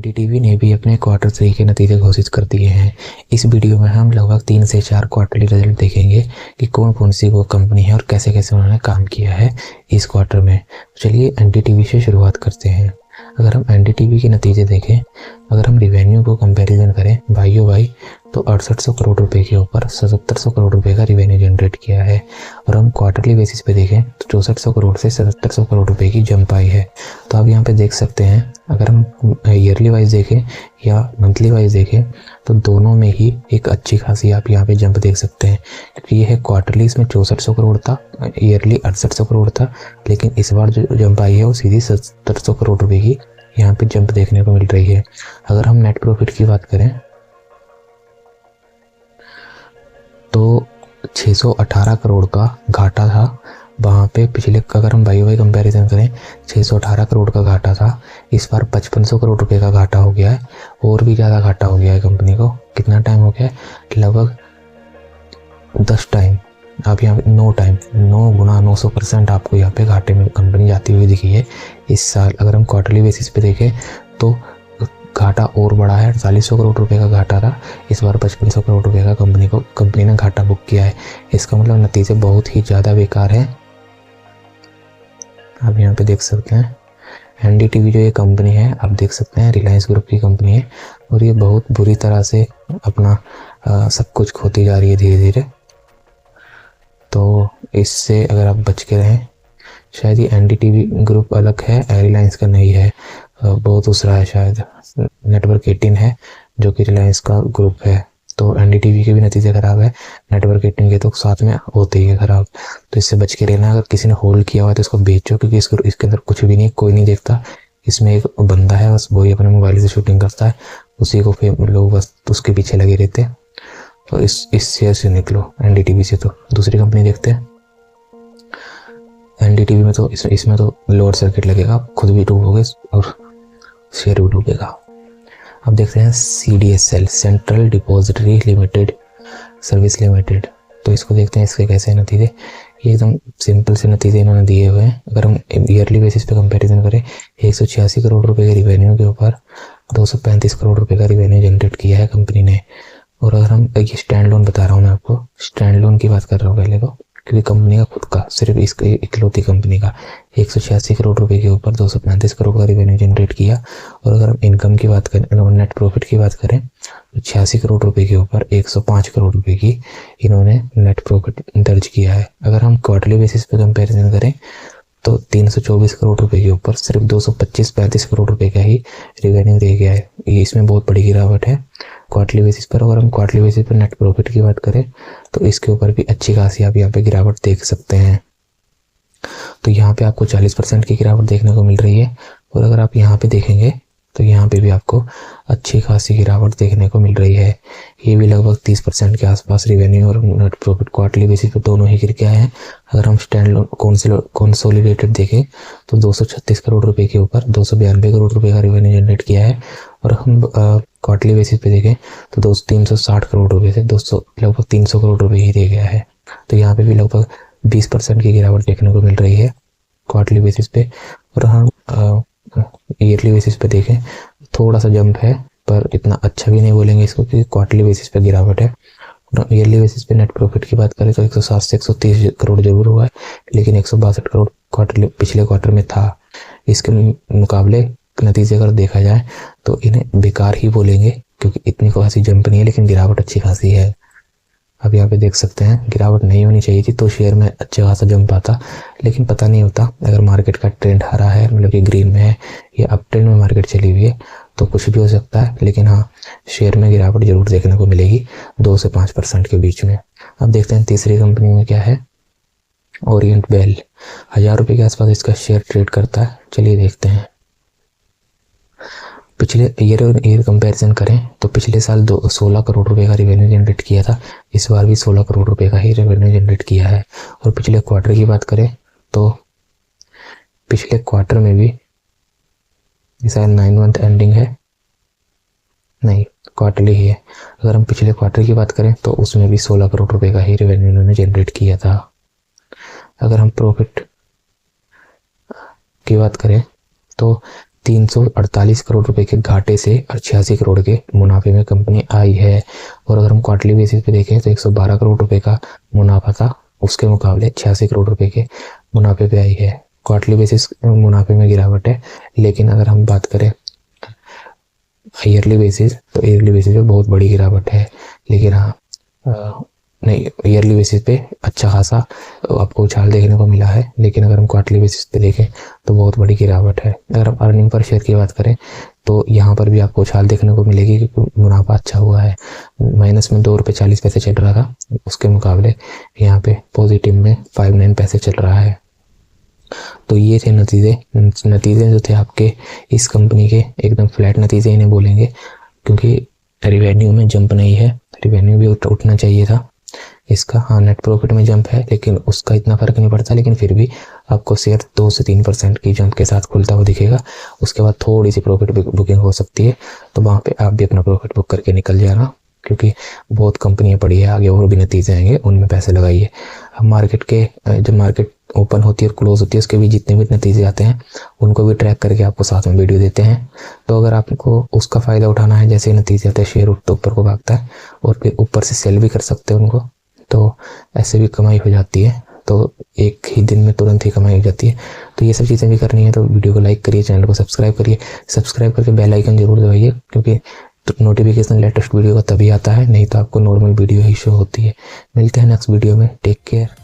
NDTV ने भी अपने क्वार्टर 3 के नतीजे घोषित कर दिए हैं। इस वीडियो में हम लगभग 3 से 4 क्वार्टरली रिजल्ट देखेंगे कि कौन कौन सी वो कंपनी है और कैसे कैसे उन्होंने काम किया है इस क्वार्टर में। चलिए एनडीटीवी से शुरुआत करते हैं। अगर हम एनडीटीवी के नतीजे देखें, अगर हम रिवेन्यू को कंपैरिजन करें बाइयो बाई, तो 6800 करोड़ रुपए के ऊपर 7700 करोड़ रुपए का रिवेन्यू जनरेट किया है। और हम क्वार्टरली बेसिस पे देखें तो 6400 करोड़ से 7700 करोड़ रुपए की जंप आई है। तो आप यहाँ पे देख सकते हैं, अगर हम ईयरली वाइज देखें या मंथली वाइज देखें तो दोनों में ही एक अच्छी खासी आप यहाँ पे जंप देख सकते हैं, क्योंकि ये है क्वार्टरली इसमें 6400 करोड़ था, ईयरली 6800 करोड़ था, लेकिन इस बार जो जंप आई है वो सीधी 7700 करोड़ रुपए की यहाँ पे जंप देखने को मिल रही है। अगर हम नेट प्रॉफिट की बात करें तो 618 करोड़ का घाटा था वहाँ पे पिछले, अगर हम बाई बाई कंपैरिजन करें 618 करोड़ का घाटा था, इस बार 5500 करोड़ रुपए का घाटा हो गया है, और भी ज़्यादा घाटा हो गया है कंपनी को। कितना टाइम हो गया है? लगभग 10 टाइम। आप यहाँ पे 9 टाइम, 9 गुना 900% आपको यहाँ पे घाटे में कंपनी जाती हुई दिखी है इस साल। अगर हम क्वार्टरली बेसिस पे देखें तो घाटा और बड़ा है, 4800 करोड़ रुपए का घाटा था, इस बार 5500 करोड़ रुपए का कंपनी ने घाटा बुक किया है। इसका मतलब नतीजे बहुत ही ज़्यादा बेकार हैं। आप यहाँ पे देख सकते हैं एनडीटीवी जो ये कंपनी है, आप देख सकते हैं रिलायंस ग्रुप की कंपनी है, और ये बहुत बुरी तरह से अपना सब कुछ खोती जा रही है धीरे धीरे। तो इससे अगर आप बच के रहें, शायद ये एनडीटीवी ग्रुप अलग है, रिलायंस का नहीं है, बहुत दूसरा है, शायद नेटवर्क 18 है जो कि रिलायंस का ग्रुप है। तो एनडीटीवी के भी नतीजे खराब है, नेटवर्क 18 के तो साथ में होते ही है खराब। तो इससे बच के रहना। अगर किसी ने होल्ड किया हुआ है तो इसको बेचो, क्योंकि इसके अंदर कुछ भी नहीं, कोई नहीं देखता। इसमें एक बंदा है, बस वही अपने मोबाइल से शूटिंग करता है, उसी को फिर लोग बस उसके पीछे लगे रहते हैं। तो इस शेयर से निकलो, एनडीटीवी से। तो दूसरी कंपनी देखते हैं। एनडीटीवी में तो इसमें तो लोअर सर्किट लगेगा, खुद भी डूबोगे और शेयर भी डूबेगा। अब देखते हैं CDSL, central depository limited service limited. तो इसको देखते हैं इसके कैसे नतीजे। ये एकदम सिंपल से नतीजे इन्होंने दिए हुए हैं। अगर हम ईयरली बेसिस पे कंपैरिजन करें, 186 करोड़ रुपए के रिवेन्यू के ऊपर 235 करोड़ रुपए का रिवेन्यू जनरेट किया है कंपनी ने। और अगर हम ये स्टैंड लोन बता रहा हूँ मैं आपको, स्टैंड लोन की बात कर रहा हूँ पहले तो, क्योंकि कंपनी का खुद का, सिर्फ इसके इकलौती कंपनी का 186 करोड़ रुपए के ऊपर 235 करोड़ का रिवेन्यू जनरेट किया। और अगर हम इनकम की बात करें, नेट प्रॉफिट की बात करें, तो 86 करोड़ रुपए के ऊपर 105 करोड़ रुपए की इन्होंने नेट प्रॉफिट दर्ज किया है। अगर हम क्वार्टरली बेसिस पे कंपैरिजन करें तो 324 करोड़ रुपए के ऊपर सिर्फ 235 करोड़ रुपए का ही रिवेन्यू रह गया है। ये इसमें बहुत बड़ी गिरावट है क्वार्टरली बेसिस पर। अगर हम क्वार्टरली बेसिस पर नेट प्रॉफिट की बात करें तो इसके ऊपर भी अच्छी खासी आप यहाँ पे गिरावट देख सकते हैं। तो यहाँ पे आपको 40% की गिरावट देखने को मिल रही है। और अगर आप यहाँ पे देखेंगे तो यहाँ पे भी आपको अच्छी खासी गिरावट देखने को मिल रही है। ये भी लगभग 30% के आसपास रिवेन्यू और नेट प्रॉफिट क्वार्टरली बेसिस पे दोनों ही गिर के आए हैं। अगर हम स्टैंड कंसोलिडेटेड देखें तो 236 करोड़ रुपए के ऊपर 292 करोड़ रुपए का रिवेन्यू जनरेट किया है। और हम क्वार्टरली बेसिस पे देखें तो 360 करोड़ रुपए से लगभग 300 करोड़ रुपए ही रह गया है। तो यहाँ पे भी लगभग 20% की गिरावट देखने को मिल रही है क्वार्टरली बेसिस पे। और हम ईयरली बेसिस पे देखें थोड़ा सा जंप है, पर इतना अच्छा भी नहीं बोलेंगे इसको, क्योंकि क्वार्टरली बेसिस पे गिरावट है। और ईयरली बेसिस पे नेट प्रॉफिट की बात करें तो 107 से 130 करोड़ जरूर हुआ है, लेकिन 162 करोड़ पिछले क्वार्टर में था। इसके मुकाबले नतीजे अगर देखा जाए तो इन्हें बेकार ही बोलेंगे, क्योंकि इतनी खासी जंप नहीं है, लेकिन गिरावट अच्छी खासी है। अब यहाँ पे देख सकते हैं गिरावट नहीं होनी चाहिए थी तो शेयर में अच्छा खासा जंप आता, लेकिन पता नहीं होता। अगर मार्केट का ट्रेंड हरा है, मतलब कि ग्रीन में है, या अप ट्रेंड में मार्केट चली हुई है, तो कुछ भी हो सकता है। लेकिन हाँ, शेयर में गिरावट जरूर देखने को मिलेगी 2 से 5% के बीच में। अब देखते हैं तीसरी कंपनी में क्या है। ओरिएंट बेल, 1000 रुपये के आसपास इसका शेयर ट्रेड करता है। चलिए देखते हैं। पिछले ईयर कंपैरिजन करें तो पिछले साल 16 करोड़ रुपए का रिवेन्यू जनरेट किया था, इस बार भी 16 करोड़ रुपए का ही रिवेन्यू जनरेट किया है। और पिछले क्वार्टर की बात करें तो पिछले क्वार्टर में भी, शायद 9 मंथ एंडिंग है, नहीं क्वार्टरली ही है। अगर हम पिछले क्वार्टर की बात करें तो उसमें भी 16 करोड़ रुपए का ही रिवेन्यू इन्होंने जनरेट किया था। अगर हम प्रॉफिट की बात करें तो 348 करोड़ रुपए के घाटे से और 86 करोड़ के मुनाफे में कंपनी आई है। और अगर हम क्वार्टरली बेसिस पे देखें तो 112 करोड़ रुपए का मुनाफा था, उसके मुकाबले 86 करोड़ रुपए के मुनाफे पे आई है। क्वार्टरली बेसिस मुनाफे में गिरावट है, लेकिन अगर हम बात करें ईयरली बेसिस तो ईयरली बेसिस पे बहुत बड़ी गिरावट है। लेकिन हाँ नहीं, ईयरली बेसिस पे अच्छा खासा आपको उछाल देखने को मिला है, लेकिन अगर हम क्वार्टरली बेसिस पे देखें तो बहुत बड़ी गिरावट है। अगर हम अर्निंग पर शेयर की बात करें तो यहाँ पर भी आपको उछाल देखने को मिलेगी क्योंकि मुनाफा अच्छा हुआ है। माइनस में 2 रुपये 40 पैसे चल रहा था, उसके मुकाबले यहाँ पे पॉजिटिव में 59 पैसे चल रहा है। तो ये थे नतीजे जो थे आपके इस कंपनी के, एकदम फ्लैट नतीजे इन्हें बोलेंगे, क्योंकि रिवेन्यू में जंप नहीं है। रिवेन्यू भी उठना चाहिए था इसका। हाँ, नेट प्रॉफिट में जंप है, लेकिन उसका इतना फर्क नहीं पड़ता। लेकिन फिर भी आपको शेयर 2 से 3% की जंप के साथ खुलता हुआ दिखेगा। उसके बाद थोड़ी सी प्रॉफिट बुकिंग हो सकती है, तो वहाँ पे आप भी अपना प्रॉफिट बुक करके निकल जाना, क्योंकि बहुत कंपनियां पड़ी है, आगे और भी नतीजे आएंगे, उनमें पैसे लगाइए। मार्केट के जब मार्केट ओपन होती है और क्लोज होती है उसके भी जितने भी नतीजे आते हैं उनको भी ट्रैक करके आपको साथ में वीडियो देते हैं। तो अगर आपको उसका फ़ायदा उठाना है, जैसे नतीजे आते हैं शेयर तो ऊपर को भागता है और फिर ऊपर से सेल भी कर सकते हैं उनको, तो ऐसे भी कमाई हो जाती है। तो एक ही दिन में तुरंत ही कमाई हो जाती है। तो ये सब चीज़ें भी करनी है तो वीडियो को लाइक करिए, चैनल को सब्सक्राइब करिए, सब्सक्राइब करके बेल आइकन जरूर दबाइए, क्योंकि नोटिफिकेशन लेटेस्ट वीडियो का तभी आता है, नहीं तो आपको नॉर्मल वीडियो ही शो होती है। मिलते हैं नेक्स्ट वीडियो में, टेक केयर।